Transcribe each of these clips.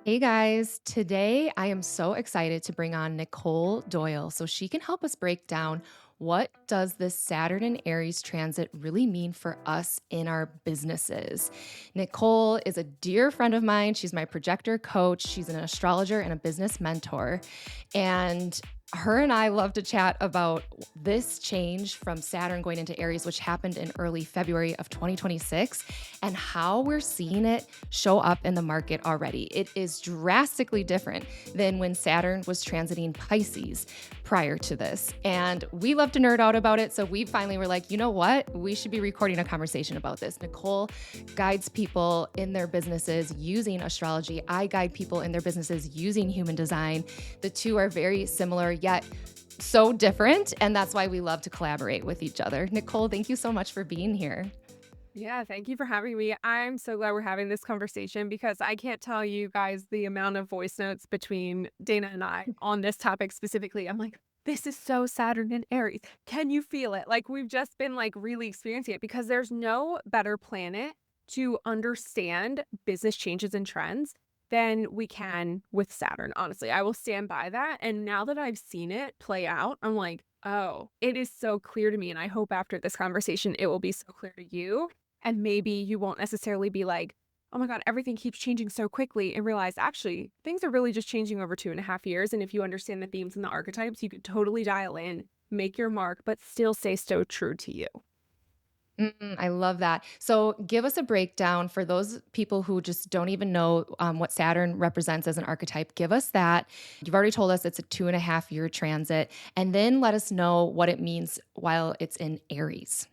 Hey guys, today I am so excited to bring on Nicole Doyle so she can help us break down what does this Saturn and Aries transit really mean for us in our businesses. Nicole is a dear friend of mine. She's my projector coach. She's an astrologer and a business mentor. And her and I love to chat about this change from Saturn going into Aries, which happened in early February of 2026, and how we're seeing it show up in the market already. It is drastically different than when Saturn was transiting Pisces prior to this. And we love to nerd out about it. So we finally were like, you know what? We should be recording a conversation about this. Nicole guides people in their businesses using astrology. I guide people in their businesses using human design. The two are very similar, yet so different. And that's why we love to collaborate with each other. Nicole, thank you so much for being here. Yeah, thank you for having me. I'm so glad we're having this conversation because I can't tell you guys the amount of voice notes between Dana and I on this topic specifically. I'm like, this is so Saturn and Aries. Can you feel it? Like we've just been like really experiencing it because there's no better planet to understand business changes and trends than we can with Saturn. Honestly, I will stand by that. And now that I've seen it play out, I'm like, oh, it is so clear to me. And I hope after this conversation, it will be so clear to you and maybe you won't necessarily be like, oh my God, everything keeps changing so quickly and realize actually things are really just changing over 2.5 years. And if you understand the themes and the archetypes, you could totally dial in, make your mark, but still stay so true to you. I love that. So, give us a breakdown for those people who just don't even know what Saturn represents as an archetype. Give us that. You've already told us it's a 2.5 year transit, and then let us know what it means while it's in Aries.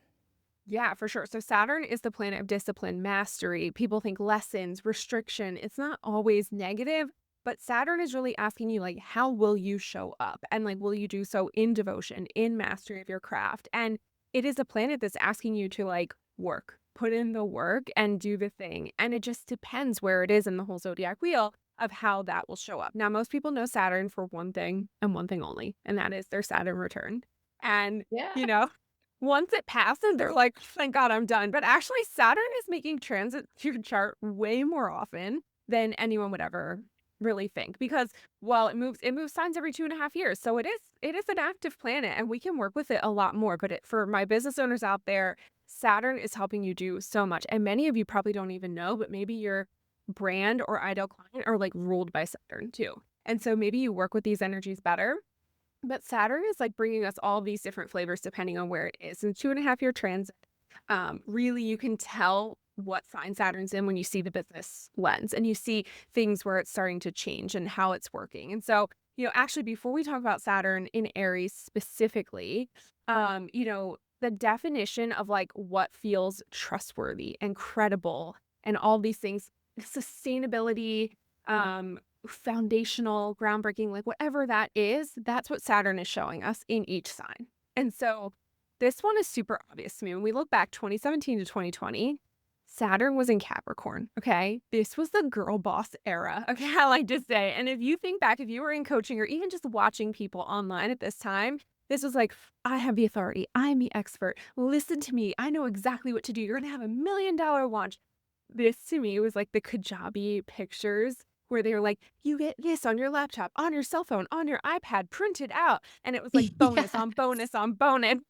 Yeah, for sure. So Saturn is the planet of discipline, mastery. People think lessons, restriction. It's not always negative, but Saturn is really asking you, like, how will you show up? And, like, will you do so in devotion, in mastery of your craft? And it is a planet that's asking you to, like, work, put in the work and do the thing. And it just depends where it is in the whole zodiac wheel of how that will show up. Now, most people know Saturn for one thing and one thing only, and that is their Saturn return. And, Yeah. you know, once it passes, they're like, "Thank God I'm done." But actually, Saturn is making transit to your chart way more often than anyone would ever really think because while it moves signs every 2.5 years. So it is an active planet and we can work with it a lot more. But for my business owners out there, Saturn is helping you do so much. And many of you probably don't even know, but maybe your brand or ideal client are like ruled by Saturn too. And so maybe you work with these energies better, but Saturn is like bringing us all these different flavors depending on where it is. In 2.5 year transit, really you can tell what sign Saturn's in when you see the business lens and you see things where it's starting to change and how it's working. And so, actually, before we talk about Saturn in Aries specifically, the definition of like what feels trustworthy and credible and all these things, sustainability, um, foundational, groundbreaking, like whatever that is, that's what Saturn is showing us in each sign. And so this one is super obvious to me. When we look back 2017 to 2020, Saturn was in Capricorn. Okay. This was the girl boss era. Okay. I like to say. And if you think back, if you were in coaching or even just watching people online at this time, this was like, I have the authority. I'm the expert. Listen to me. I know exactly what to do. You're going to have $1 million launch. This to me was like the Kajabi pictures where they were like, you get this on your laptop, on your cell phone, on your iPad, printed out. And it was like bonus on Yes. bonus on bonus.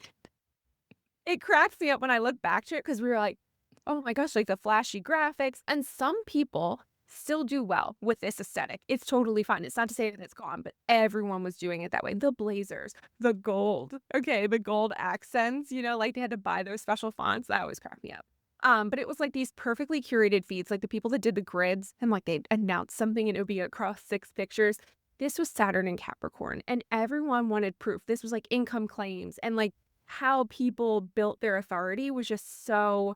It cracks me up when I look back to it because we were like, oh my gosh, like the flashy graphics. And some people still do well with this aesthetic. It's totally fine. It's not to say that it's gone, but everyone was doing it that way. The blazers, the gold, okay, the gold accents, like they had to buy those special fonts. That always cracked me up. But it was like these perfectly curated feeds, like the people that did the grids and like they'd announce something and it would be across 6 pictures. This was Saturn and Capricorn, and everyone wanted proof. This was like income claims and like how people built their authority was just so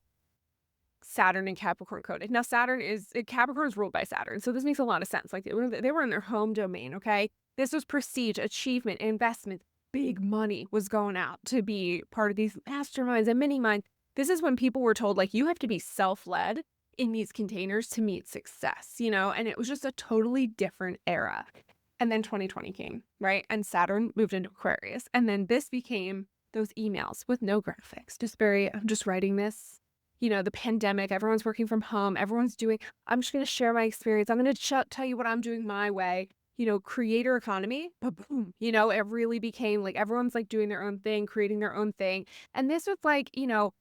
Saturn and Capricorn coded. Now, Capricorn is ruled by Saturn, so this makes a lot of sense. Like they were in their home domain, okay? This was prestige, achievement, investment. Big money was going out to be part of these masterminds and mini minds. This is when people were told, like, you have to be self-led in these containers to meet success, and it was just a totally different era. And then 2020 came, right? And Saturn moved into Aquarius. And then this became those emails with no graphics, I'm just writing this the pandemic, everyone's working from home, everyone's doing, I'm just going to share my experience. I'm going to tell you what I'm doing my way. Creator economy, boom, it really became like everyone's like doing their own thing, creating their own thing. And this was like, no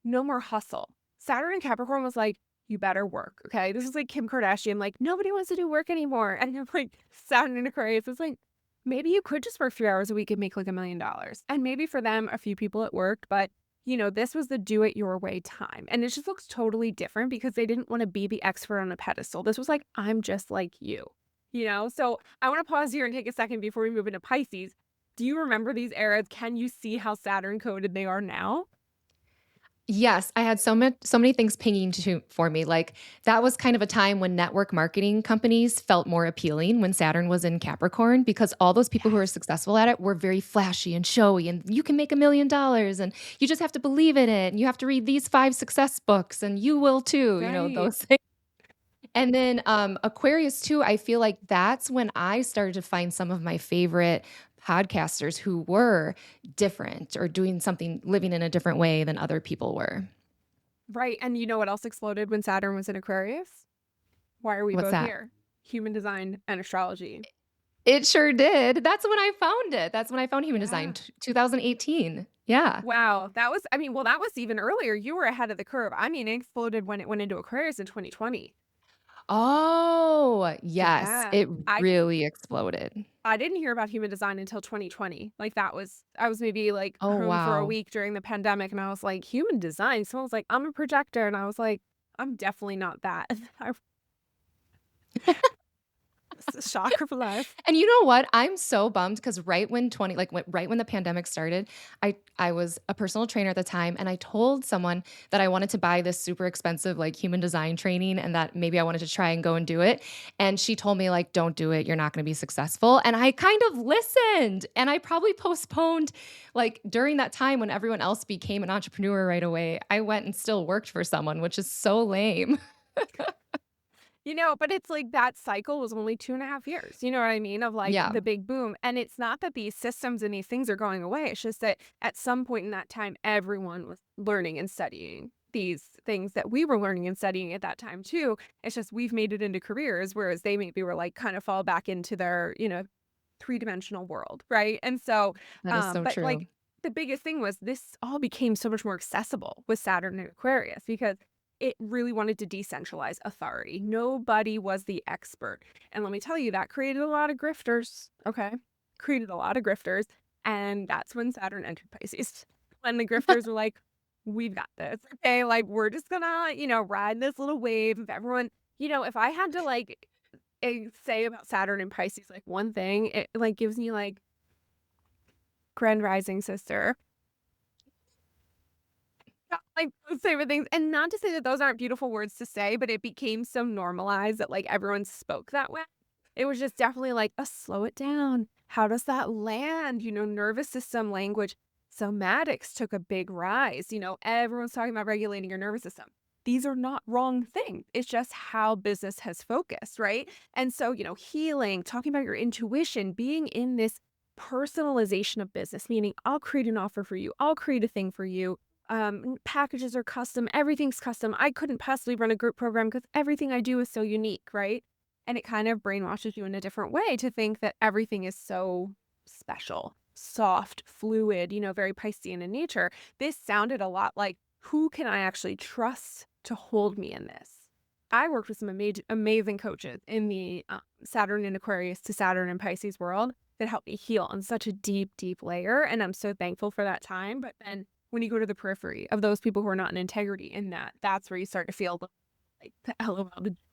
more hustle. Saturn and Capricorn was like, you better work. Okay. This is like Kim Kardashian, like nobody wants to do work anymore. And I'm like, Saturn and Aquarius is like, maybe you could just work 3 hours a week and make like $1 million. And maybe for them, a few people it worked, but this was the do it your way time. And it just looks totally different because they didn't want to be the expert on a pedestal. This was like, I'm just like you. So I want to pause here and take a second before we move into Pisces. Do you remember these eras? Can you see how Saturn coded they are now? Yes, I had so many things pinging for me. Like that was kind of a time when network marketing companies felt more appealing when Saturn was in Capricorn because all those people who are Yes. successful at it were very flashy and showy and you can make $1 million and you just have to believe in it and you have to read these 5 success books and you will too, Right. those things. And then Aquarius too, I feel like that's when I started to find some of my favorite podcasters who were different or doing something, living in a different way than other people were. Right. And you know what else exploded when Saturn was in Aquarius? Why are we What's both that? here? Human design and astrology. It sure did. That's when I found it. That's when I found human design, Yeah. 2018. Yeah. Wow. That was even earlier. You were ahead of the curve. I mean, it exploded when it went into Aquarius in 2020. Oh, yes. Yeah. It I really exploded. I didn't hear about human design until 2020. Like I was maybe like Oh, home for a wow. week during the pandemic and I was like, human design. Someone was like, I'm a projector. And I was like, I'm definitely not that. It's a shocker of life. And you know what? I'm so bummed because right when 20 like right when the pandemic started, I was a personal trainer at the time and I told someone that I wanted to buy this super expensive like human design training and that maybe I wanted to try and go and do it. And she told me like don't do it, you're not going to be successful. And I kind of listened and I probably postponed like during that time when everyone else became an entrepreneur right away. I went and still worked for someone, which is so lame. But it's like that cycle was only 2.5 years. You know what I mean? Of like Yeah, the big boom. And it's not that these systems and these things are going away. It's just that at some point in that time, everyone was learning and studying these things that we were learning and studying at that time too. It's just we've made it into careers, whereas they maybe were like kind of fall back into their, three-dimensional world. Right. And so, that is so but true. like the biggest thing was this all became so much more accessible with Saturn and Aquarius because it really wanted to decentralize authority. Nobody was the expert. And let me tell you, that created a lot of grifters. Okay. Created a lot of grifters. And that's when Saturn entered Pisces. When the grifters were like, we've got this. Okay. Like, we're just gonna, ride this little wave of everyone. If I had to like say about Saturn and Pisces, like one thing, it like gives me like Grand Rising sister. Like those type of things. And not to say that those aren't beautiful words to say, but it became so normalized that like everyone spoke that way. It was just definitely like, slow it down. How does that land? Nervous system language. Somatics took a big rise. Everyone's talking about regulating your nervous system. These are not wrong things. It's just how business has focused, right? And so, healing, talking about your intuition, being in this personalization of business, meaning I'll create an offer for you, I'll create a thing for you, packages are custom, everything's custom. I couldn't possibly run a group program because everything I do is so unique, right? And it kind of brainwashes you in a different way to think that everything is so special, soft, fluid, very Piscean in nature. This sounded a lot like, who can I actually trust to hold me in this? I worked with some amazing coaches in the Saturn and Aquarius to Saturn and Pisces world that helped me heal on such a deep, deep layer. And I'm so thankful for that time. But then when you go to the periphery of those people who are not in integrity in that's where you start to feel like the LOL.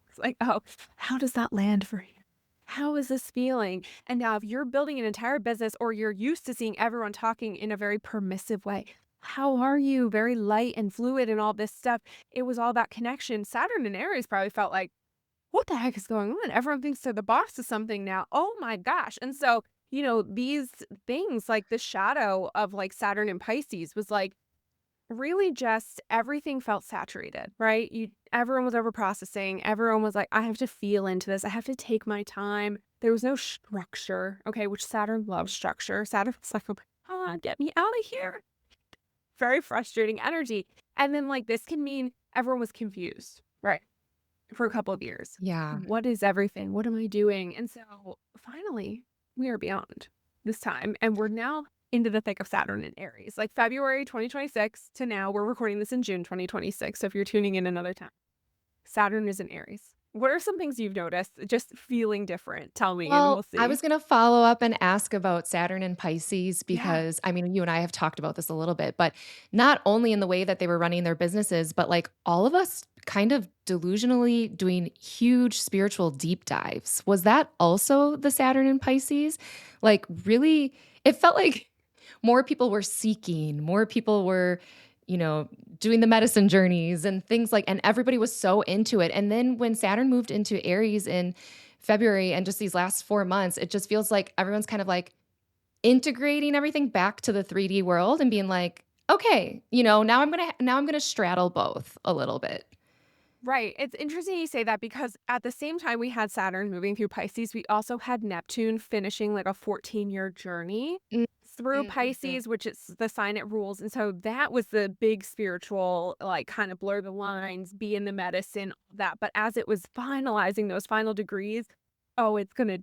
It's like, oh, how does that land for you? How is this feeling? And now if you're building an entire business or you're used to seeing everyone talking in a very permissive way, how are you? Very light and fluid and all this stuff. It was all about connection. Saturn and Aries probably felt like, what the heck is going on? Everyone thinks they're the boss of something now. Oh my gosh. And so, these things like the shadow of like Saturn and Pisces was like really just everything felt saturated, right? Everyone was over processing. Everyone was like, I have to feel into this. I have to take my time. There was no structure, okay, which Saturn loves structure. Saturn was like, get me out of here. very frustrating energy. And then like this can mean everyone was confused, right? For a couple of years. Yeah. What is everything? What am I doing? And so finally, we are beyond this time. And we're now into the thick of Saturn and Aries. Like February 2026 to now, we're recording this in June 2026. So if you're tuning in another time, Saturn is in Aries. What are some things you've noticed just feeling different? Tell me and we'll Well, I was see. gonna follow up and ask about Saturn and Pisces Yeah. because, I mean, you and I have talked about this a little bit, but not only in the way that they were running their businesses, but like all of us kind of delusionally doing huge spiritual deep dives. Was that also the Saturn and Pisces? Like, really, it felt like more people were seeking, more people were, doing the medicine journeys and things like, and everybody was so into it. And then when Saturn moved into Aries in February and just these last 4 months, it just feels like everyone's kind of like integrating everything back to the 3D world and being like, "Okay, now I'm gonna straddle both a little bit." Right. It's interesting you say that because at the same time we had Saturn moving through Pisces, we also had Neptune finishing like a 14-year journey Mm, through mhm. Pisces, which is the sign it rules. And so that was the big spiritual, like kind of blur the lines, be in the medicine, all that. But as it was finalizing those final degrees, oh, it's gonna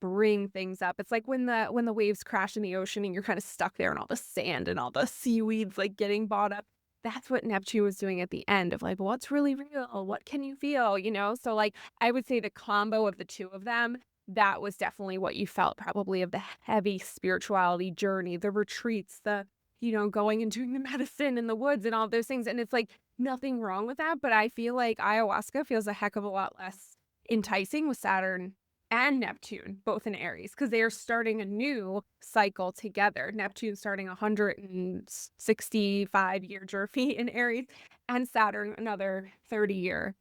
bring things up. It's like when the waves crash in the ocean and you're kind of stuck there and all the sand and all the seaweeds like getting bought up. That's what Neptune was doing at the end of like, what's really real? What can you feel? So like I would say the combo of the two of them, that was definitely what you felt probably of the heavy spirituality journey, the retreats, going and doing the medicine in the woods and all those things. And it's like nothing wrong with that. But I feel like ayahuasca feels a heck of a lot less enticing with Saturn and Neptune, both in Aries, because they are starting a new cycle together. Neptune starting a 165-year journey in Aries, and Saturn another 30-year,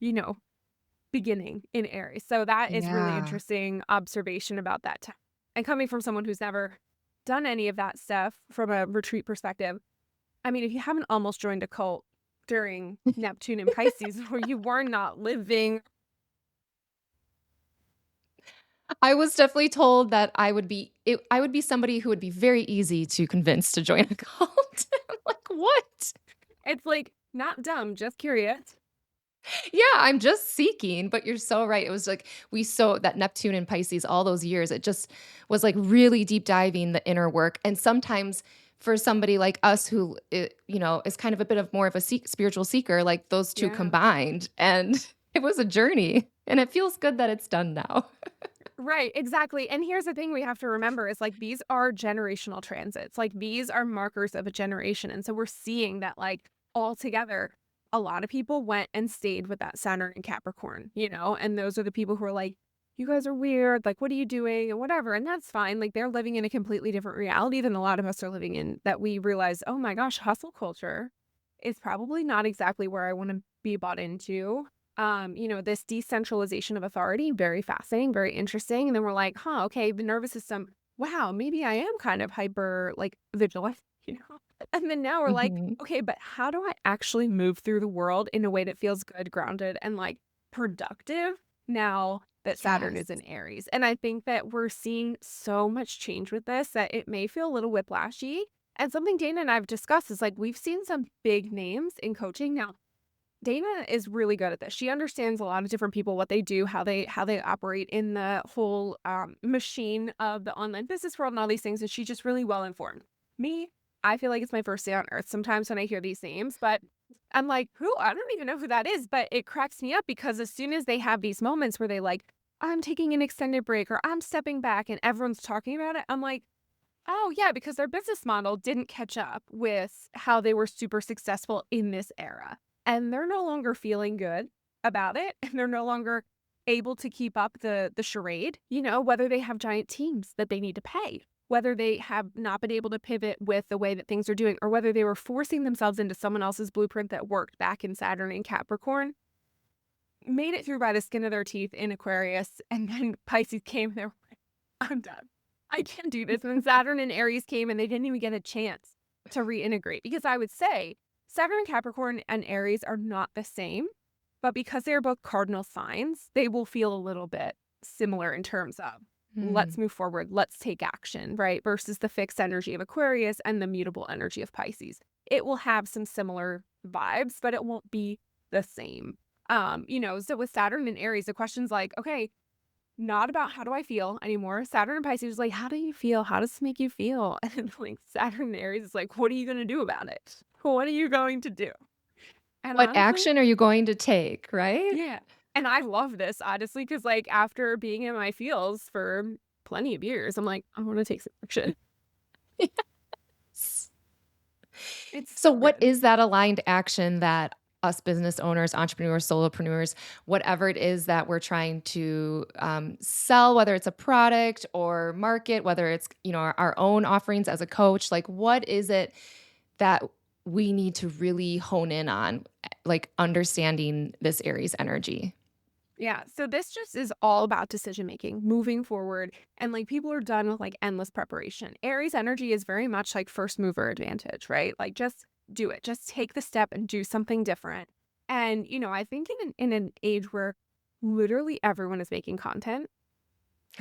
beginning in Aries. So that is really Yeah. interesting observation about that time. And coming from someone who's never done any of that stuff from a retreat perspective, I mean, if you haven't almost joined a cult during Neptune and Pisces, where you were not living. I was definitely told that I would be somebody who would be very easy to convince to join a cult. I'm like, "What?" It's like not dumb, just curious. Yeah, I'm just seeking, but you're so right. It was like we so that Neptune and Pisces all those years, it just was like really deep diving the inner work. And sometimes for somebody like us who is kind of a bit of more of a spiritual seeker, like those two Yeah. combined, and it was a journey. And it feels good that it's done now. Right, exactly. And here's the thing we have to remember is like these are generational transits. Like these are markers of a generation. And so we're seeing that like all together, a lot of people went and stayed with that Saturn and Capricorn, and those are the people who are like, you guys are weird. Like, what are you doing? And whatever. And that's fine. Like they're living in a completely different reality than a lot of us are living in that we realize, oh my gosh, hustle culture is probably not exactly where I want to be bought into. This decentralization of authority, very fascinating, very interesting. And then we're like, huh, okay, the nervous system, wow, maybe I am kind of hyper like vigilant, you know? And then now we're like, Mhm. okay, but how do I actually move through the world in a way that feels good, grounded, and like productive now that Saturn Yes. is in Aries? And I think that we're seeing so much change with this that it may feel a little whiplashy. And something Dana and I've discussed is like we've seen some big names in coaching. Now, Dana is really good at this. She understands a lot of different people, what they do, how they operate in the whole machine of the online business world and all these things, and she's just really well informed. Me, I feel like it's my first day on earth sometimes when I hear these names, but I'm like, who? I don't even know who that is, but it cracks me up because as soon as they have these moments where they like, I'm taking an extended break or I'm stepping back and everyone's talking about it, I'm like, oh yeah, because their business model didn't catch up with how they were super successful in this era. And they're no longer feeling good about it. And they're no longer able to keep up the charade, whether they have giant teams that they need to pay, whether they have not been able to pivot with the way that things are doing, or whether they were forcing themselves into someone else's blueprint that worked back in Saturn and Capricorn, made it through by the skin of their teeth in Aquarius, and then Pisces came, and they're like, I'm done. I can't do this. And then Saturn and Aries came and they didn't even get a chance to reintegrate because I would say Saturn, Capricorn, and Aries are not the same, but because they are both cardinal signs, they will feel a little bit similar in terms of let's Hmm. move forward, let's take action, right? Versus the fixed energy of Aquarius and the mutable energy of Pisces. it will have some similar vibes, but it won't be the same. So with Saturn and Aries, the question's like, okay, not about how do I feel anymore. Saturn and Pisces is like, how do you feel? How does this make you feel? And like Saturn and Aries is like, what are you going to do about it? What are you going to do? And What honestly, action are you going to take, right? yeah. And I love this, honestly, because like after being in my feels for plenty of years, I'm like, I want to take some action. Yes. It's So, so what good. is that aligned action that us business owners, entrepreneurs, solopreneurs, whatever it is that we're trying to sell, whether it's a product or market, whether it's our own offerings as a coach, like what is it that we need to really hone in on, like understanding this Aries energy? Yeah. So this just is all about decision making, moving forward. And like people are done with like endless preparation. Aries energy is very much like first mover advantage, right? Like just do it, just take the step and do something different. And, I think in an age where literally everyone is making content,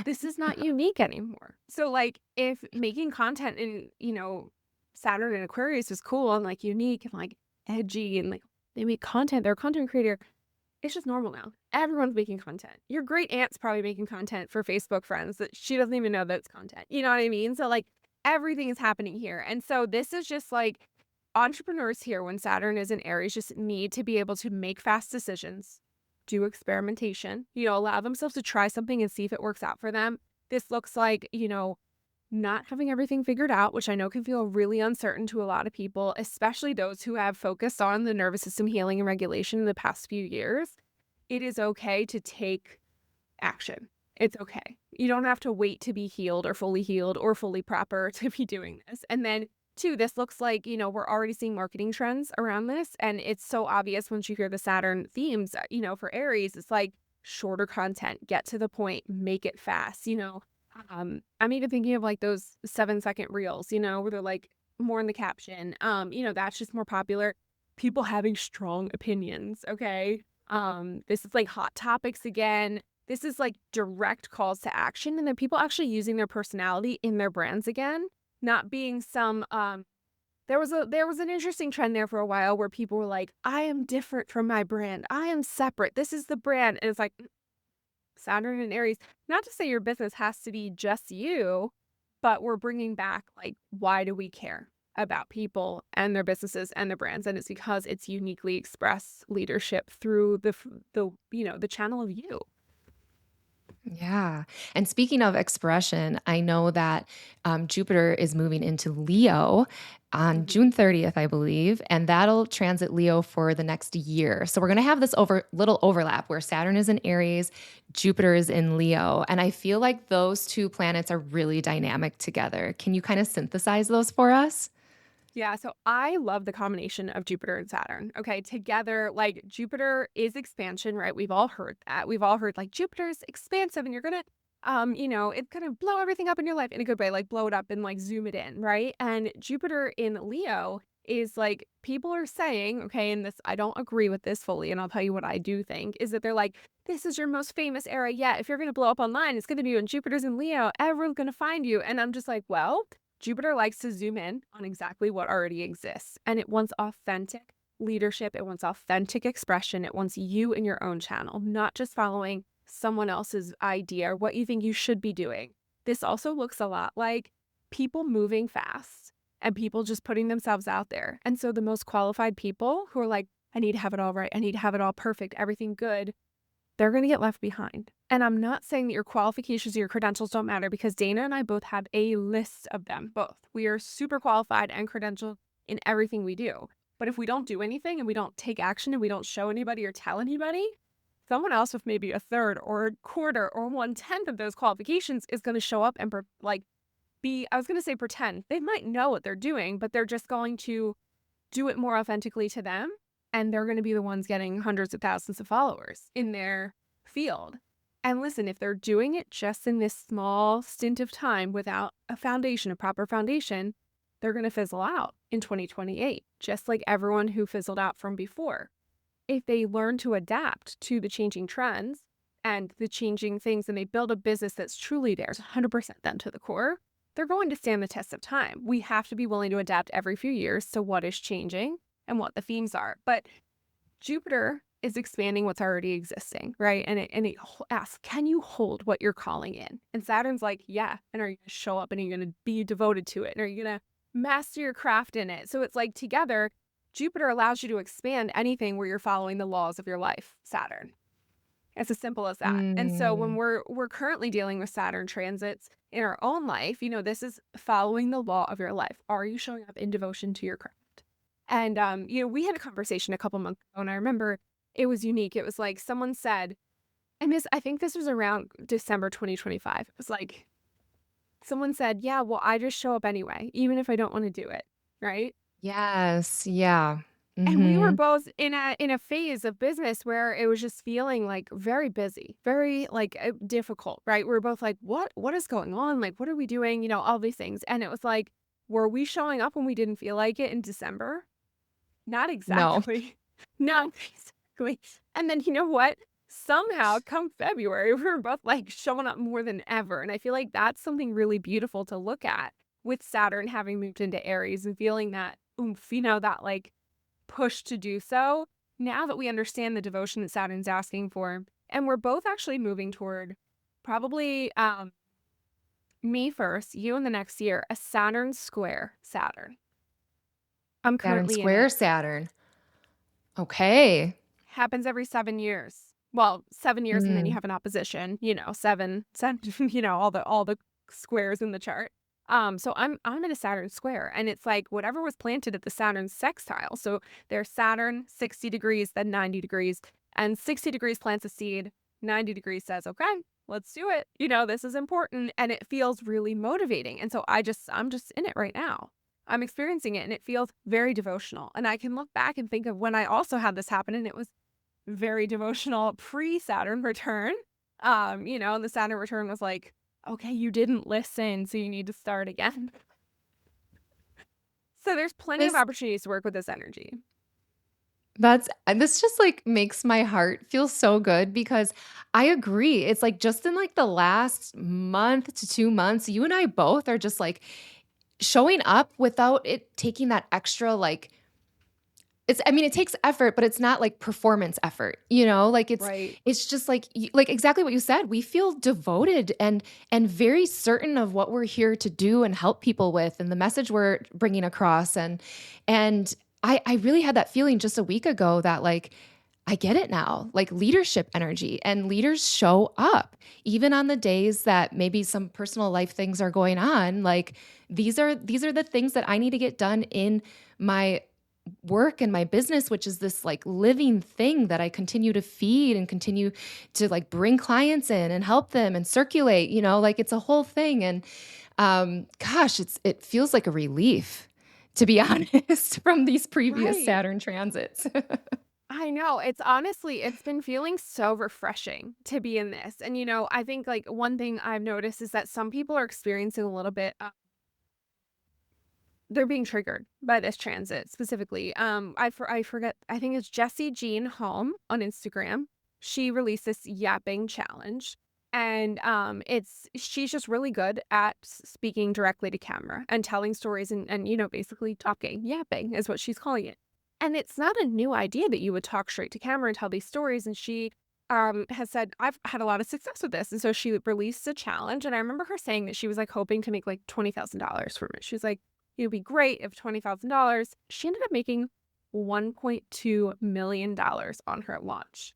this is not unique anymore. So like if making content in, Saturn and Aquarius is cool and like unique and like edgy and like they make content, they're a content creator, it's just normal now. Everyone's making content. Your great aunt's probably making content for Facebook friends that she doesn't even know that it's content. You know what I mean? So like everything is happening here. And so this is just like entrepreneurs here when Saturn is in Aries just need to be able to make fast decisions, do experimentation, allow themselves to try something and see if it works out for them. This looks like, not having everything figured out, which I know can feel really uncertain to a lot of people, especially those who have focused on the nervous system healing and regulation in the past few years. It is okay to take action. It's okay. You don't have to wait to be healed or fully proper to be doing this. And then, two, this looks like, we're already seeing marketing trends around this. And it's so obvious once you hear the Saturn themes, for Aries, it's like shorter content, get to the point, make it fast, I'm even thinking of like those 7-second reels, where they're like more in the caption. That's just more popular. People having strong opinions, okay? This is like hot topics again. This is like direct calls to action and then people actually using their personality in their brands again, not being some there was an interesting trend there for a while where people were like, I am different from my brand. I am separate. This is the brand. And it's like Saturn and Aries, not to say your business has to be just you, but we're bringing back like, why do we care about people and their businesses and their brands? And it's because it's uniquely express leadership through the channel of you. Yeah. And speaking of expression, I know that Jupiter is moving into Leo on Mhm. June 30th, I believe, and that'll transit Leo for the next year. So we're going to have this little overlap where Saturn is in Aries, Jupiter is in Leo. And I feel like those two planets are really dynamic together. Can you kind of synthesize those for us? Yeah, so I love the combination of Jupiter and Saturn. Okay, together, like Jupiter is expansion, right? We've all heard that. We've all heard like Jupiter's expansive and you're gonna, it's gonna blow everything up in your life in a good way, like blow it up and like zoom it in, right? And Jupiter in Leo is like people are saying, okay, and this I don't agree with this fully, and I'll tell you what I do think is that they're like, this is your most famous era yet. If you're gonna blow up online, it's gonna be when Jupiter's in Leo. Everyone's gonna find you. And I'm just like, well, Jupiter likes to zoom in on exactly what already exists, and it wants authentic leadership. It wants authentic expression. It wants you in your own channel, not just following someone else's idea or what you think you should be doing. This also looks a lot like people moving fast and people just putting themselves out there. And so the most qualified people who are like, I need to have it all right. I need to have it all perfect, everything good, they're going to get left behind. And I'm not saying that your qualifications or your credentials don't matter because Dana and I both have a list of them, both. We are super qualified and credentialed in everything we do. But if we don't do anything and we don't take action and we don't show anybody or tell anybody, someone else with maybe a third or a quarter or 1/10 of those qualifications is going to show up and I was going to say pretend. They might know what they're doing, but they're just going to do it more authentically to them. And they're going to be the ones getting hundreds of thousands of followers in their field. And listen, if they're doing it just in this small stint of time without a foundation, a proper foundation, they're going to fizzle out in 2028, just like everyone who fizzled out from before. If they learn to adapt to the changing trends and the changing things and they build a business that's truly theirs, 100% them to the core, they're going to stand the test of time. We have to be willing to adapt every few years to what is changing and what the themes are. But Jupiter is expanding what's already existing, right? And it asks, can you hold what you're calling in? And Saturn's like, yeah. And are you going to show up and are you going to be devoted to it? And are you going to master your craft in it? So it's like together, Jupiter allows you to expand anything where you're following the laws of your life, Saturn. It's as simple as that. And so when Mm. we're currently dealing with Saturn transits in our own life, this is following the law of your life. Are you showing up in devotion to your craft? And we had a conversation a couple months ago, and I remember it was unique. It was like someone said, and I think this was around December 2025. It was like someone said, "Yeah, well, I just show up anyway, even if I don't want to do it." Right? Yes. Yeah. And we were Mhm. both in a phase of business where it was just feeling like very busy, very like difficult, right? We were both like, what is going on? Like, what are we doing? All these things. And it was like, were we showing up when we didn't feel like it in December? Not No. exactly. Not exactly. And then you know what? Somehow come February, we were both like showing up more than ever. And I feel like that's something really beautiful to look at with Saturn having moved into Aries and feeling that oomph, that like push to do so now that we understand the devotion that Saturn's asking for. And we're both actually moving toward probably me first, you in the next year, a Saturn square Saturn. I'm Saturn currently in square it. Saturn. Okay. Happens every 7 years. Well, 7 years and then you Mm. have an opposition, seven, all the squares in the chart. So I'm in a Saturn square and it's like whatever was planted at the Saturn sextile. So there's Saturn 60 degrees, then 90 degrees, and 60 degrees plants a seed, 90 degrees says, okay, let's do it. This is important and it feels really motivating. And so I'm just in it right now. I'm experiencing it and it feels very devotional. And I can look back and think of when I also had this happen and it was very devotional pre-Saturn return. And the Saturn return was like, okay, you didn't listen, so you need to start again. So there's plenty of This opportunities to work with this energy. this just, like, makes my heart feel so good because I agree. It's, like, just in, like, the last month to 2 months, you and I both are just, like, showing up without it taking that extra, like I mean, it takes effort, but it's not like performance effort, Like Right. it's just like like exactly what you said. We feel devoted and very certain of what we're here to do and help people with and the message we're bringing across and I really had that feeling just a week ago that like I get it now, like leadership energy and leaders show up even on the days that maybe some personal life things are going on. Like these are the things that I need to get done in my work and my business, which is this like living thing that I continue to feed and continue to like bring clients in and help them and circulate, like it's a whole thing. And gosh, it feels like a relief, to be honest, from these previous Right. Saturn transits. I know. It's been feeling so refreshing to be in this. And, I think like one thing I've noticed is that some people are experiencing a little bit they're being triggered by this transit specifically. I forget. I think it's Jessie Jean Home on Instagram. She released this yapping challenge, and she's just really good at speaking directly to camera and telling stories and basically talking. Yapping is what she's calling it, and it's not a new idea that you would talk straight to camera and tell these stories. And she has said I've had a lot of success with this, and so she released a challenge. And I remember her saying that she was like hoping to make like $20,000 from it. She was like it would be great if $20,000. She ended up making $1.2 million on her launch.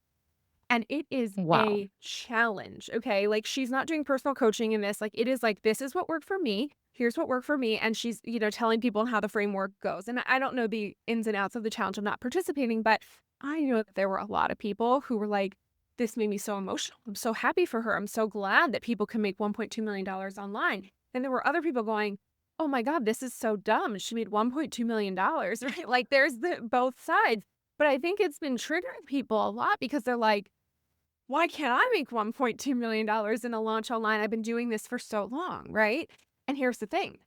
And it is Wow. a challenge, okay? Like, she's not doing personal coaching in this. Like, it is like, this is what worked for me. Here's what worked for me. And she's, telling people how the framework goes. And I don't know the ins and outs of the challenge. I'm not participating, but I know that there were a lot of people who were like, this made me so emotional. I'm so happy for her. I'm so glad that people can make $1.2 million online. And there were other people going, oh my God, this is so dumb. She made $1.2 million, right? Like there's both sides. But I think it's been triggering people a lot because they're like, why can't I make $1.2 million in a launch online? I've been doing this for so long, right? And here's the thing.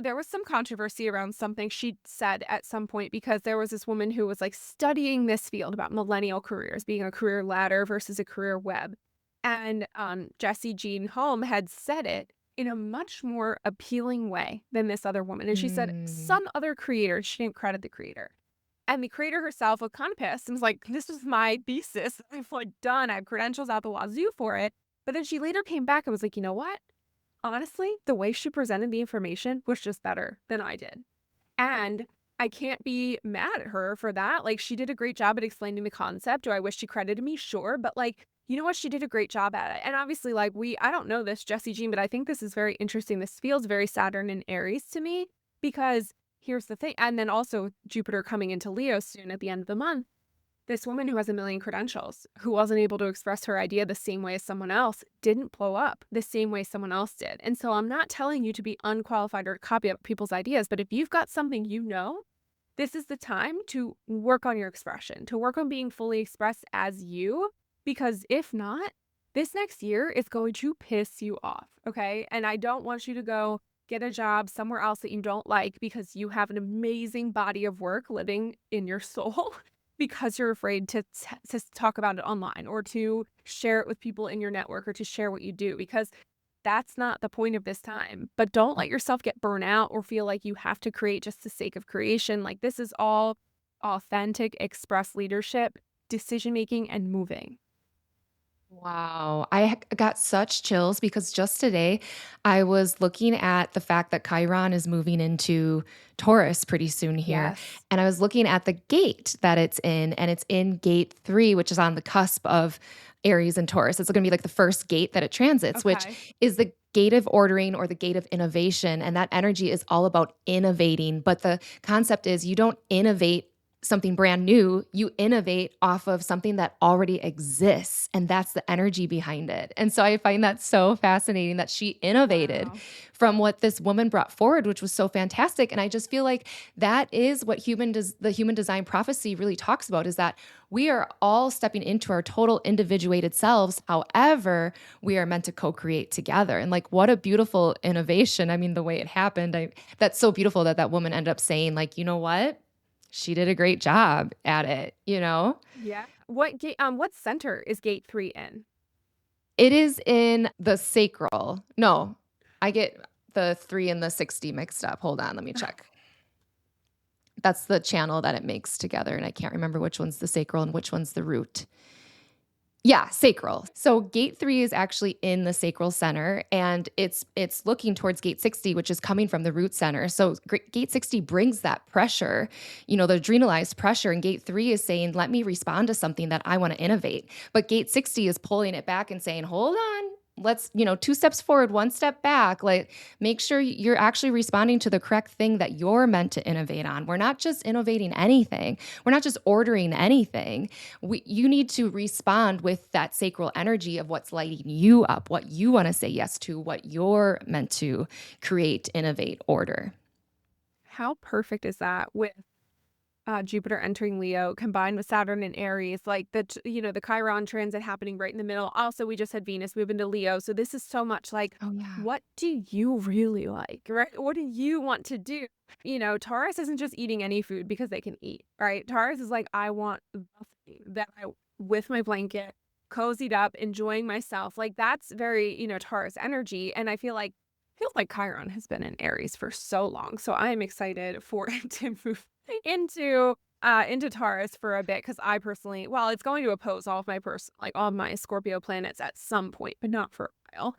There was some controversy around something she said at some point because there was this woman who was like studying this field about millennial careers, being a career ladder versus a career web. And Jessie Jean Home had said it in a much more appealing way than this other woman. And she said Mm. some other creator, she didn't credit the creator. And the creator herself was kind of pissed and was like, this is my thesis. I've like done, I have credentials out the wazoo for it. But then she later came back and was like, you know what? Honestly, the way she presented the information was just better than I did. And I can't be mad at her for that. Like, she did a great job at explaining the concept. Do I wish she credited me? Sure. But like, you know what? She did a great job at it. And obviously, like, I don't know this, Jessie Jean, but I think this is very interesting. This feels very Saturn and Aries to me because here's the thing. And then also Jupiter coming into Leo soon at the end of the month. This woman who has a million credentials, who wasn't able to express her idea the same way as someone else, didn't blow up the same way someone else did. And so I'm not telling you to be unqualified or to copy other people's ideas, but if you've got something you know, this is the time to work on your expression, to work on being fully expressed as you, because if not, this next year is going to piss you off, okay? And I don't want you to go get a job somewhere else that you don't like because you have an amazing body of work living in your soul because you're afraid to talk about it online or to share it with people in your network or to share what you do, because that's not the point of this time. But don't let yourself get burnt out or feel like you have to create just the sake of creation. Like, this is all authentic, express leadership, decision making, and moving. Wow. Got such chills because just today I was looking at the fact that Chiron is moving into Taurus pretty soon here. Yes. And I was looking at the gate that it's in, and it's in gate 3, which is on the cusp of Aries and Taurus. It's going to be like the first gate that it transits, which Okay. is the gate of ordering or the gate of innovation. And that energy is all about innovating. But the concept is you don't innovate something brand new, you innovate off of something that already exists. And that's the energy behind it. And so I find that so fascinating that she innovated Wow. from what this woman brought forward, which was so fantastic. And I just feel like that is what the human design prophecy really talks about, is that we are all stepping into our total individuated selves. However, we are meant to co-create together. And like, what a beautiful innovation. I mean, the way it happened, that's so beautiful that that woman ended up saying, like, you know what? She did a great job at it, you know? Yeah. What center is gate 3 in? It is in the sacral. No, I get the 3 and the 60 mixed up. Hold on, let me check. That's the channel that it makes together, and I can't remember which one's the sacral and which one's the root. Yeah, sacral. So gate 3 is actually in the sacral center, and it's looking towards gate 60, which is coming from the root center. So gate 60 brings that pressure, the adrenalized pressure, and gate 3 is saying, let me respond to something that I want to innovate. But gate 60 is pulling it back and saying, hold on. Let's, 2 steps forward, 1 step back. Like, make sure you're actually responding to the correct thing that you're meant to innovate on. We're not just innovating anything. We're not just ordering anything. You need to respond with that sacral energy of what's lighting you up, what you want to say yes to, what you're meant to create, innovate, order. How perfect is that with Jupiter entering Leo combined with Saturn and Aries, like the Chiron transit happening right in the middle. Also, we just had Venus move into Leo. So this is so much like, Oh, yeah. what do you really like, right? What do you want to do? Taurus isn't just eating any food because they can eat, right? Taurus is like, I want the thing that with my blanket, cozied up, enjoying myself. Like, that's very, Taurus energy. And I feels like Chiron has been in Aries for so long. So I am excited for it to move into Taurus for a bit, because I personally, well, it's going to oppose all of my Scorpio planets at some point, but not for a while.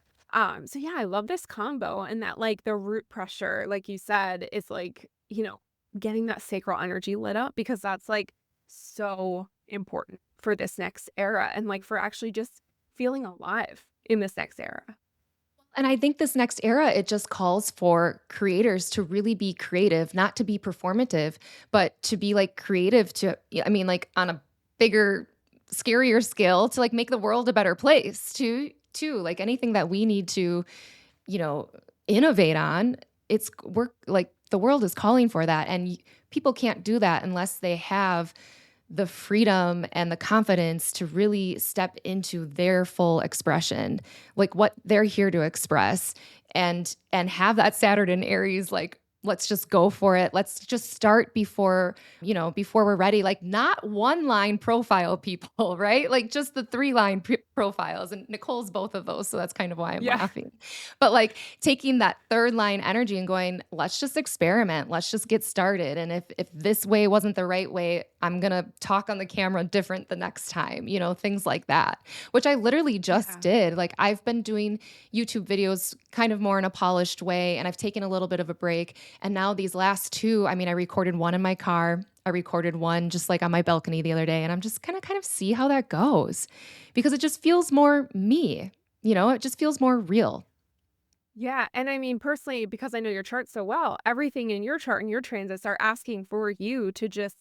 So yeah, I love this combo, and that like the root pressure, like you said, is like, getting that sacral energy lit up, because that's like so important for this next era, and like for actually just feeling alive in this next era. And I think this next era, it just calls for creators to really be creative, not to be performative, but to be like creative I mean, like on a bigger, scarier scale, to like make the world a better place too. Like anything that we need to, innovate on, we're like, the world is calling for that. And people can't do that unless they have the freedom and the confidence to really step into their full expression, like what they're here to express, and have that Saturn and Aries, like, let's just go for it. Let's just start before we're ready. Like, not one line profile people, right? Like just the 3 line profiles, and Nicole's both of those, so that's kind of why I'm Yeah. laughing. But, like, taking that third line energy and going, "Let's just experiment, let's just get started, and if this way wasn't the right way, I'm gonna talk on the camera different the next time," things like that, which I literally just Yeah. did. Like, I've been doing YouTube videos kind of more in a polished way, and I've taken a little bit of a break, and now these last 2, I mean, I recorded one in my car, I recorded one just, like, on my balcony the other day, and I'm just gonna kind of see how that goes because it just feels more me, it just feels more real. Yeah, and I mean, personally, because I know your chart so well, everything in your chart and your transits are asking for you to just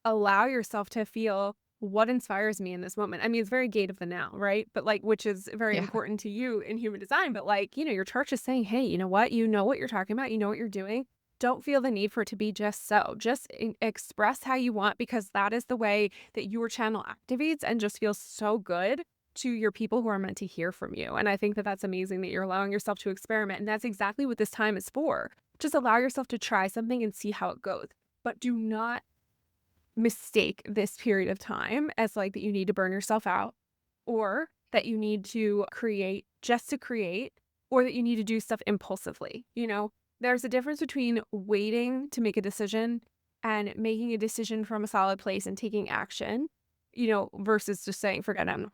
allow yourself to feel what inspires me in this moment. I mean, it's very gate of the now, right? But like, which is very Yeah. important to you in human design. But like, your chart is saying, hey, you know what? You know what you're talking about. You know what you're doing. Don't feel the need for it to be just so. Just express how you want because that is the way that your channel activates and just feels so good to your people who are meant to hear from you. And I think that that's amazing that you're allowing yourself to experiment. And that's exactly what this time is for. Just allow yourself to try something and see how it goes. But do not mistake this period of time as like that you need to burn yourself out or that you need to create just to create or that you need to do stuff impulsively. There's a difference between waiting to make a decision and making a decision from a solid place and taking action, versus just saying, forget it, I'm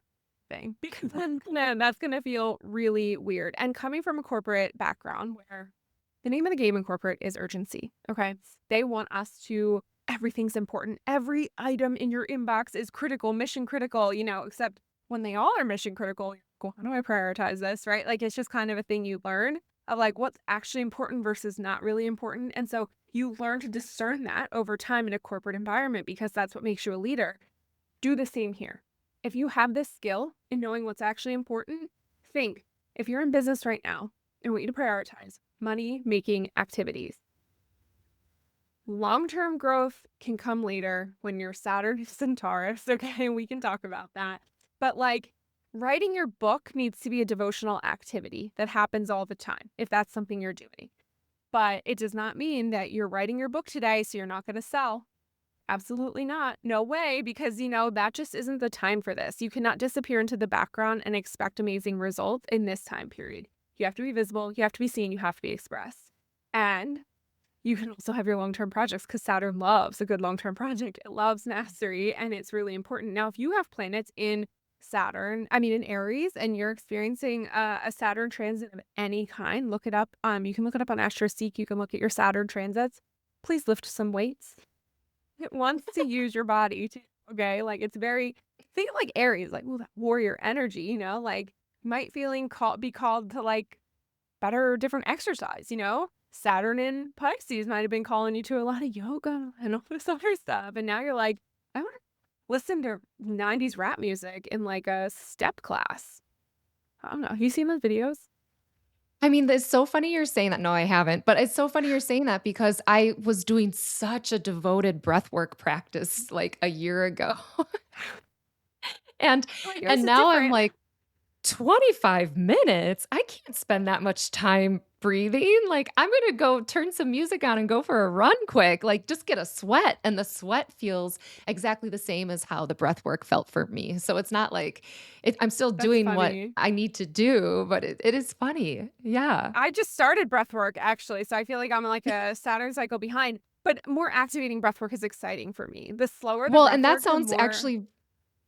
thing because then that's going to feel really weird. And coming from a corporate background where the name of the game in corporate is urgency, okay? They want us to, everything's important. Every item in your inbox is critical, mission critical, except when they all are mission critical, you're like, well, how do I prioritize this, right? Like it's just kind of a thing you learn of like what's actually important versus not really important. And so you learn to discern that over time in a corporate environment because that's what makes you a leader. Do the same here. If you have this skill in knowing what's actually important, think if you're in business right now, I want you to prioritize money making activities. Long-term growth can come later when your Saturn is in Taurus, okay? We can talk about that. But like writing your book needs to be a devotional activity that happens all the time if that's something you're doing. But it does not mean that you're writing your book today so you're not going to sell. Absolutely not. No way, because, that just isn't the time for this. You cannot disappear into the background and expect amazing results in this time period. You have to be visible, you have to be seen, you have to be expressed. And you can also have your long-term projects because Saturn loves a good long-term project. It loves mastery and it's really important. Now, if you have planets in in Aries, and you're experiencing a Saturn transit of any kind, look it up. You can look it up on AstroSeek. You can look at your Saturn transits. Please lift some weights. It wants to use your body too, okay? Like, it's very think of, like, Aries, like, ooh, that warrior energy, like, might be called to, like, better different exercise. Saturn in Pisces might have been calling you to a lot of yoga and all this other stuff, and now you're like, "I wanna listen to 90s rap music in, like, a step class." I don't know. You seen those videos? I mean, it's so funny you're saying that. No, I haven't, but it's so funny you're saying that because I was doing such a devoted breathwork practice like a year ago. And Oh, yours and is now I'm different. like, 25 minutes? I can't spend that much time breathing. Like, I'm gonna go turn some music on and go for a run quick, like, just get a sweat, and the sweat feels exactly the same as how the breath work felt for me. So it's not like I'm still That's doing what funny. I need to do, but it is funny. Yeah. I just started breath work actually, so I feel like I'm like a Saturn cycle behind, but more activating breath work is exciting for me. The slower the Well, breath and work, the more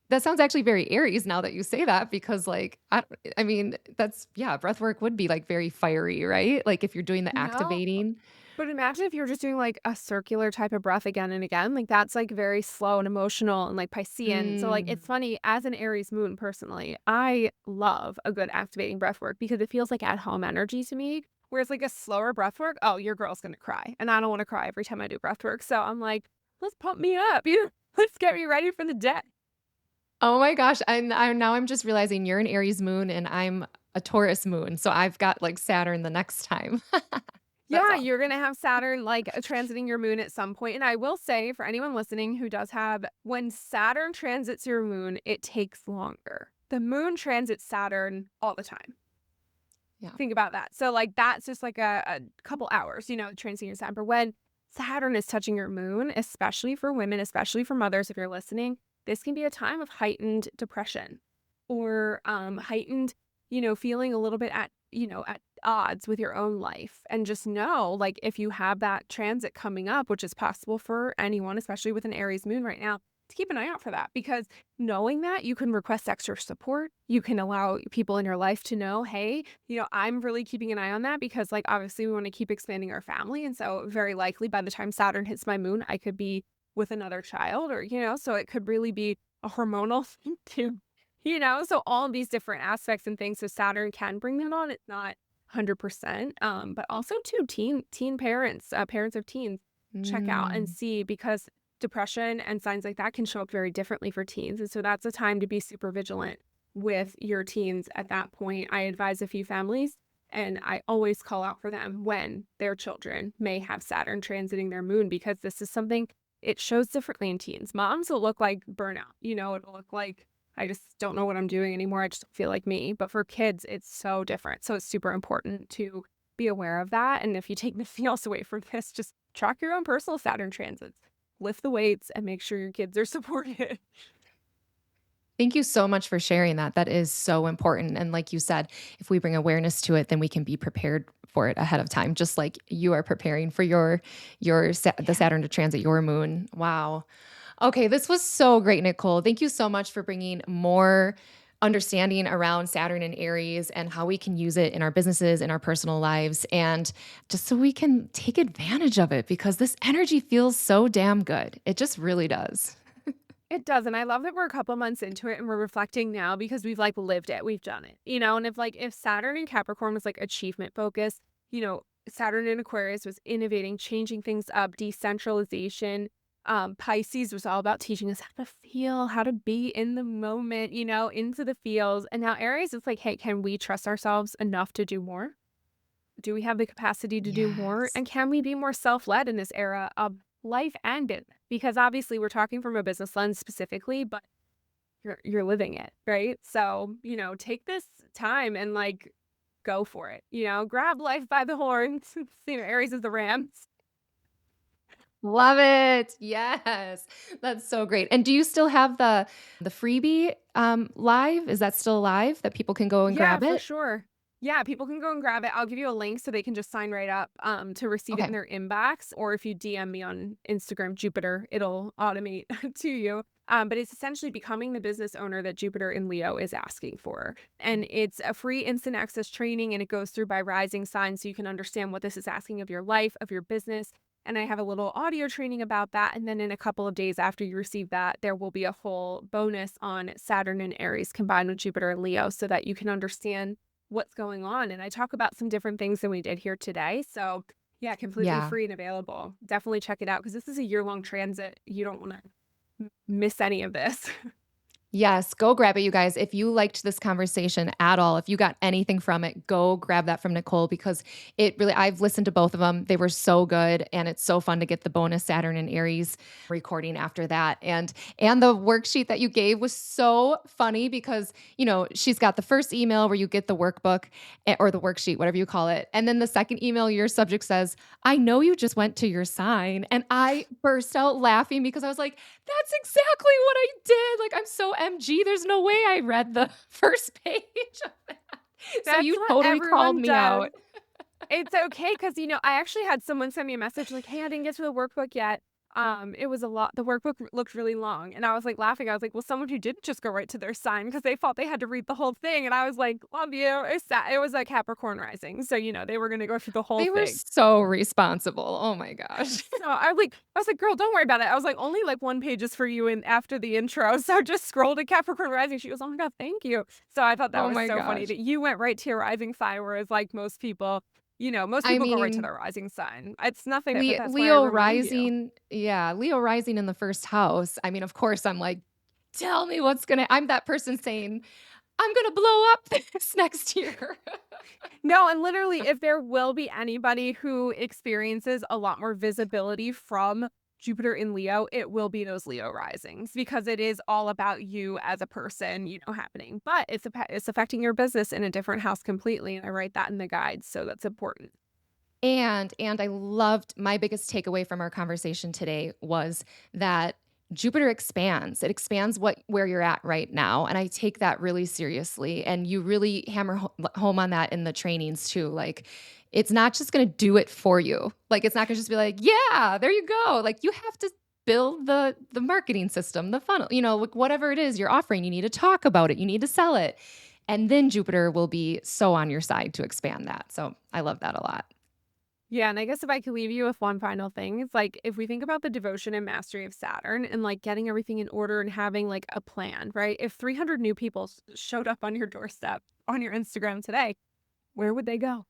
that sounds actually very Aries now that you say that because, like, I mean, that's yeah, breath work would be, like, very fiery, right? Like, if you're doing the no. activating. But imagine if you were just doing like a circular type of breath again and again. Like that's like very slow and emotional and like Piscean. So like Mm. it's funny as an Aries moon personally, I love a good activating breath work because it feels like at home energy to me. Whereas like a slower breath work, oh, your girl's gonna cry. And I don't want to cry every time I do breath work. So I'm like, let's pump me up. Let's get me ready for the day. Oh my gosh, and I'm just realizing you're an Aries moon and I'm a Taurus moon, so I've got, like, Saturn the next time. That's Yeah, awesome. you're gonna have Saturn like transiting your moon at some point. And I will say for anyone listening who does have when Saturn transits your moon, it takes longer. The moon transits Saturn all the time. Yeah. Think about that. So like that's just like a couple hours, transiting your Saturn. But when Saturn is touching your moon, especially for women, especially for mothers, if you're listening, this can be a time of heightened depression. or heightened, feeling a little bit at odds with your own life. And just know, like, if you have that transit coming up, which is possible for anyone, especially with an Aries moon right now, to keep an eye out for that, because knowing that, you can request extra support. You can allow people in your life to know, hey, I'm really keeping an eye on that, because, like, obviously we want to keep expanding our family. And so very likely by the time Saturn hits my moon, I could be with another child, or, so it could really be a hormonal thing too. So all of these different aspects and things. So Saturn can bring that on. It's not 100%. But also too, teen parents, parents of teens, check out and Mm. see, because depression and signs like that can show up very differently for teens. And so that's a time to be super vigilant with your teens at that point. I advise a few families, and I always call out for them when their children may have Saturn transiting their moon, because this is something, it shows differently in teens. Moms will look like burnout, it'll look like, I just don't know what I'm doing anymore. I just don't feel like me. But for kids, it's so different. So it's super important to be aware of that. And if you take nothing else away from this, just track your own personal Saturn transits, lift the weights, and make sure your kids are supported. Thank you so much for sharing that. That is so important. And like you said, if we bring awareness to it, then we can be prepared for it ahead of time, just like you are preparing for the Yeah. Saturn to transit your moon. Wow. Okay, this was so great, Nicole. Thank you so much for bringing more understanding around Saturn and Aries and how we can use it in our businesses, in our personal lives, and just so we can take advantage of it because this energy feels so damn good. It just really does. It does, and I love that we're a couple months into it and we're reflecting now, because we've, like, lived it, we've done it, and if Saturn and Capricorn was, like, achievement focused, Saturn in Aquarius was innovating, changing things up, decentralization. Pisces was all about teaching us how to feel, how to be in the moment, into the feels. And now Aries is like, hey, can we trust ourselves enough to do more? Do we have the capacity to do more? Yes. And can we be more self-led in this era of life and business? Because obviously we're talking from a business lens specifically, but you're living it, right? So, take this time and, like, go for it. Grab life by the horns. Aries is the rams. Love it. Yes. That's so great. And do you still have the freebie live? Is that still live that people can go and Yeah, grab for it? sure. Yeah, people can go and grab it. I'll give you a link so they can just sign right up to receive it in Okay. their inbox. Or if you DM me on Instagram, Jupiter, it'll automate to you. But it's essentially becoming the business owner that Jupiter in Leo is asking for. And it's a free instant access training, and it goes through by rising signs so you can understand what this is asking of your life, of your business. And I have a little audio training about that. And then in a couple of days after you receive that, there will be a whole bonus on Saturn and Aries combined with Jupiter and Leo, so that you can understand what's going on. And I talk about some different things than we did here today. So yeah, completely Yeah. free and available. Definitely check it out, because this is a year-long transit. You don't want to miss any of this. Yes, go grab it, you guys. If you liked this conversation at all, if you got anything from it, go grab that from Nicole because it really, I've listened to both of them. They were so good. And it's so fun to get the bonus Saturn and Aries recording after that. And the worksheet that you gave was so funny because, she's got the first email where you get the workbook or the worksheet, whatever you call it. And then the second email, your subject says, I know you just went to your sign. And I burst out laughing because I was like, that's exactly what I did. Like, I'm so MG. There's no way I read the first page of that. So That's you what totally called everyone me does. out. It's okay, because I actually had someone send me a message like, "Hey, I didn't get to the workbook yet." It was a lot. The workbook looked really long, and I was like laughing. I was like, "Well, someone who didn't just go right to their sign, because they thought they had to read the whole thing." And I was like, "Love you." It was a Capricorn rising, so they were gonna go through the whole They were thing. so responsible. Oh my gosh. So I was like, "Girl, don't worry about it." I was like, "Only like one page is for you in after the intro, so just scroll to Capricorn rising." She goes, "Oh my god, thank you." So I thought that Oh was my so funny gosh. that you went right to your rising sign, whereas like most I people go right to mean, their rising sign. It's nothing, but that's why I Leo remind you. rising. Yeah, Leo rising in the first house. I mean, of course, I'm like, tell me what's gonna. I'm that person saying, I'm gonna blow up this next year. No, and literally, if there will be anybody who experiences a lot more visibility from Jupiter in Leo, it will be those Leo risings, because it is all about you as a person, happening. But it's affecting your business in a different house completely, and I write that in the guide, so that's important. And I loved my biggest takeaway from our conversation today was that Jupiter expands. It expands where you're at right now, and I take that really seriously, and you really hammer home on that in the trainings too. Like, it's not just gonna do it for you. Like, it's not gonna just be like, "Yeah, there you go." Like, you have to build the marketing system, the funnel, like, whatever it is you're offering, you need to talk about it, you need to sell it, and then Jupiter will be so on your side to expand that. So, I love that a lot. Yeah, and I guess if I could leave you with one final thing, it's like if we think about the devotion and mastery of Saturn and like getting everything in order and having like a plan, right? If 300 new people showed up on your doorstep on your Instagram today, where would they go?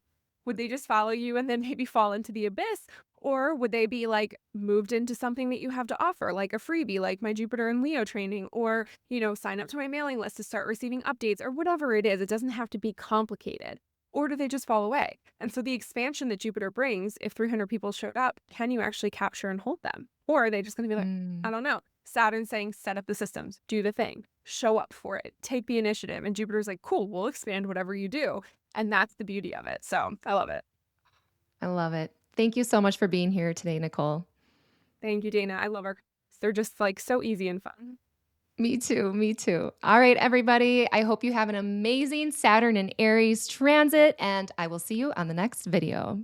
Would they just follow you and then maybe fall into the abyss? Or would they be like moved into something that you have to offer, like a freebie, like my Jupiter and Leo training, or, sign up to my mailing list to start receiving updates or whatever it is? It doesn't have to be complicated. Or do they just fall away? And so the expansion that Jupiter brings, if 300 people showed up, can you actually capture and hold them? Or are they just going to be like, Mm. I don't know. Saturn saying, set up the systems, do the thing, show up for it, take the initiative. And Jupiter's like, cool, we'll expand whatever you do. And that's the beauty of it. So I love it. I love it. Thank you so much for being here today, Nicole. Thank you, Dana. I love our. They're just like so easy and fun. Me too. Me too. All right, everybody. I hope you have an amazing Saturn and Aries transit, and I will see you on the next video.